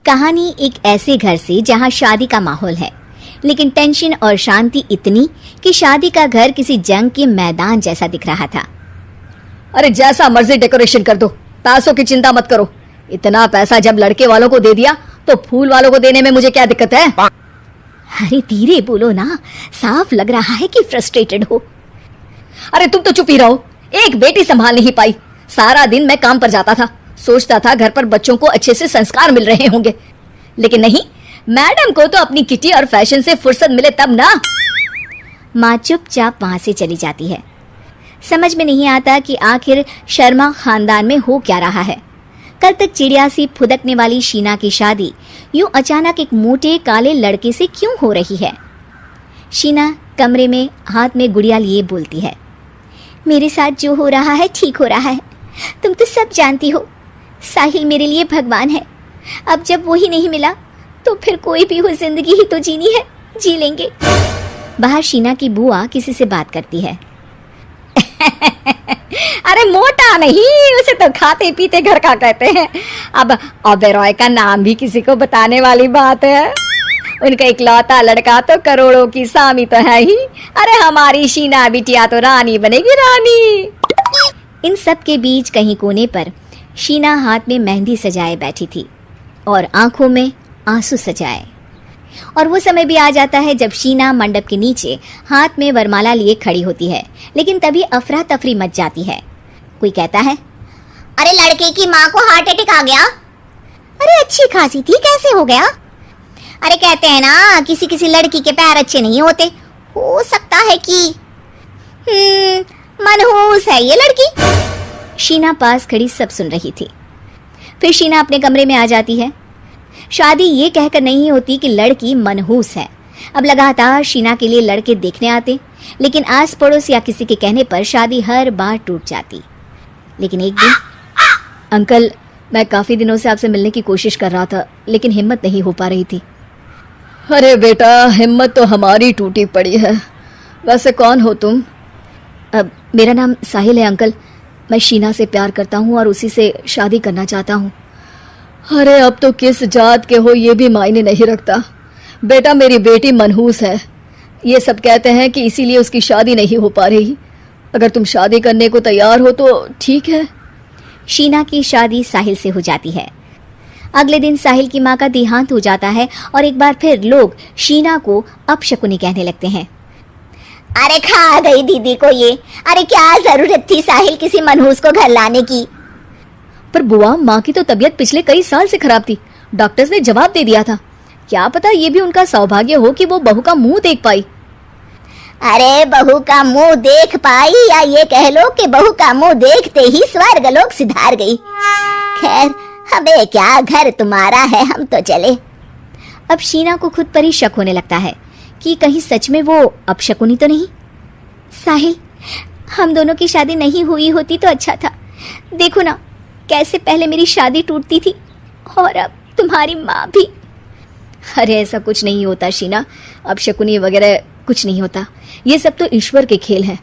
कहानी एक ऐसे घर से जहां शादी का माहौल है, लेकिन टेंशन और शांति इतनी कि शादी का घर किसी जंग के मैदान जैसा दिख रहा था। अरे जैसा मर्जी डेकोरेशन कर दो, पैसों की चिंता मत करो। इतना पैसा जब लड़के वालों को दे दिया तो फूल वालों को देने में मुझे क्या दिक्कत है? अरे धीरे बोलो ना, साफ लग रहा है कि फ्रस्ट्रेटेड हो। अरे तुम तो चुप ही रहो, एक बेटी संभाल नहीं पाई। सारा दिन मैं काम पर जाता था, सोचता था घर पर बच्चों को अच्छे से संस्कार मिल रहे होंगे, लेकिन नहीं, मैडम को तो अपनी किटी और फैशन से फुर्सत मिले तब ना। माँ चुपचाप वहां से चली जाती है। समझ में नहीं आता कि आखिर शर्मा खानदान में हो क्या रहा है। कल तक चिड़िया सी फुदकने वाली शीना की शादी यूं अचानक एक मोटे काले लड़के से क्यों हो रही है? शीना कमरे में हाथ में गुड़िया लिए बोलती है, मेरे साथ जो हो रहा है ठीक हो रहा है। तुम तो सब जानती हो, साहिल मेरे लिए भगवान है। अब जब वो ही नहीं मिला तो फिर कोई भी हो, जिंदगी ही तो जीनी है, जी लेंगे। बाहर शीना की बुआ किसी से बात करती है। अरे मोटा नहीं, उसे तो खाते पीते घर का कहते हैं। अब ओबेरॉय का नाम भी किसी को बताने वाली बात है। उनका इकलौता लड़का तो करोड़ों की सामी तो है ही। अरे हमारी शीना बिटिया तो रानी बनेगी, रानी। इन सब के बीच कहीं कोने पर शीना हाथ में मेहंदी सजाए बैठी थी और आंखों में आंसू सजाए। और वो समय भी आ जाता है जब शीना मंडप के नीचे हाथ में वरमाला लिए खड़ी होती है, लेकिन तभी अफरा तफरी मच जाती है। कोई कहता है, अरे लड़के की माँ को हार्ट अटैक आ गया। अरे अच्छी खासी थी, कैसे हो गया? अरे कहते हैं ना, किसी किसी लड़की के पैर अच्छे नहीं होते, हो सकता है कि मनहूस है ये लड़की। शीना पास खड़ी सब सुन रही थी। फिर शीना अपने कमरे में आ जाती है। शादी ये कहकर नहीं होती कि लड़की मनहूस है। अब लगातार शीना के लिए लड़के देखने आते, लेकिन आस पड़ोस या किसी के कहने पर शादी हर बार टूट जाती। लेकिन एक दिन, अंकल, मैं काफी दिनों से आपसे मिलने की कोशिश कर रहा था, लेकिन हिम्मत नहीं हो पा रही थी। अरे बेटा, हिम्मत तो हमारी टूटी पड़ी है। वैसे कौन हो तुम? मेरा नाम साहिल है अंकल। मैं शीना से प्यार करता हूँ और उसी से शादी करना चाहता हूँ। अरे अब तो किस जात के हो ये भी मायने नहीं रखता। बेटा, मेरी बेटी मनहूस है। ये सब कहते हैं कि इसीलिए उसकी शादी नहीं हो पा रही। अगर तुम शादी करने को तैयार हो तो ठीक है। शीना की शादी साहिल से हो जाती है। अगले दिन साहिल की माँ का देहांत हो जाता है और एक बार फिर लोग शीना को अपशकुनी कहने लगते हैं। अरे खा गई दीदी को ये। अरे क्या जरूरत थी साहिल किसी मनहूस को घर लाने की? पर बुआ, माँ की तो तबीयत पिछले कई साल से खराब थी। डॉक्टर्स ने जवाब दे दिया था। क्या पता ये भी उनका सौभाग्य हो कि वो बहू का मुंह देख पाई। अरे बहू का मुंह देख पाई, या ये कह लो कि बहू का मुंह देखते ही स्वर्ग लोक सिधार गई। खैर, हमें क्या, घर तुम्हारा है, हम तो चले। अब शीना को खुद पर ही शक होने लगता है कि कहीं सच में वो अपशकुनी तो नहीं। साहिल, हम दोनों की शादी नहीं हुई होती तो अच्छा था। देखो ना, कैसे पहले मेरी शादी टूटती थी और अब तुम्हारी माँ भी। अरे ऐसा कुछ नहीं होता शीना, अपशकुनी वगैरह कुछ नहीं होता। ये सब तो ईश्वर के खेल हैं।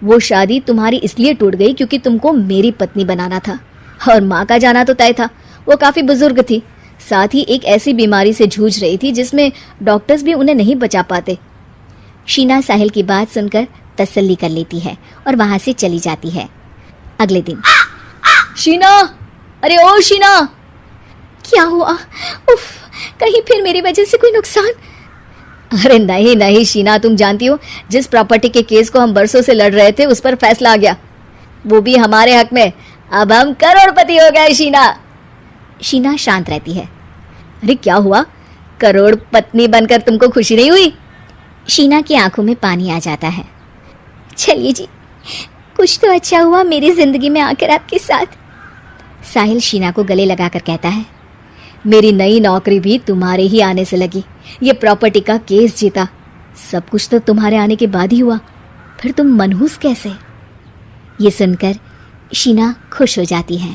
वो शादी तुम्हारी इसलिए टूट गई क्योंकि तुमको मेरी पत्नी बनाना था, और माँ का जाना तो तय था। वो काफी बुजुर्ग थी, साथ ही एक ऐसी बीमारी से जूझ रही थी जिसमें डॉक्टर्स भी उन्हें नहीं बचा पाते। शीना साहिल की बात सुनकर तसल्ली कर लेती है और वहां से चली जाती है। अगले दिन, शीना, अरे ओ शीना। क्या हुआ? उफ, कहीं फिर मेरी वजह से कोई नुकसान? अरे नहीं नहीं शीना, तुम जानती हो, जिस प्रॉपर्टी के केस को हम बरसों से लड़ रहे थे उस पर फैसला आ गया, वो भी हमारे हक में। अब हम करोड़पति हो गए शीना। शीना शांत रहती है। अरे क्या हुआ? करोड़ पत्नी बनकर तुमको खुशी नहीं हुई? शीना की आंखों में पानी आ जाता है। चलिए जी, कुछ तो अच्छा हुआ मेरी जिंदगी में आकर आपके साथ। साहिल शीना को गले लगाकर कहता है, मेरी नई नौकरी भी तुम्हारे ही आने से लगी। ये प्रॉपर्टी का केस जीता, सब कुछ तो तुम्हारे आने के बाद ही हुआ। फिर तुम मनहूस कैसे? ये सुनकर शीना खुश हो जाती है।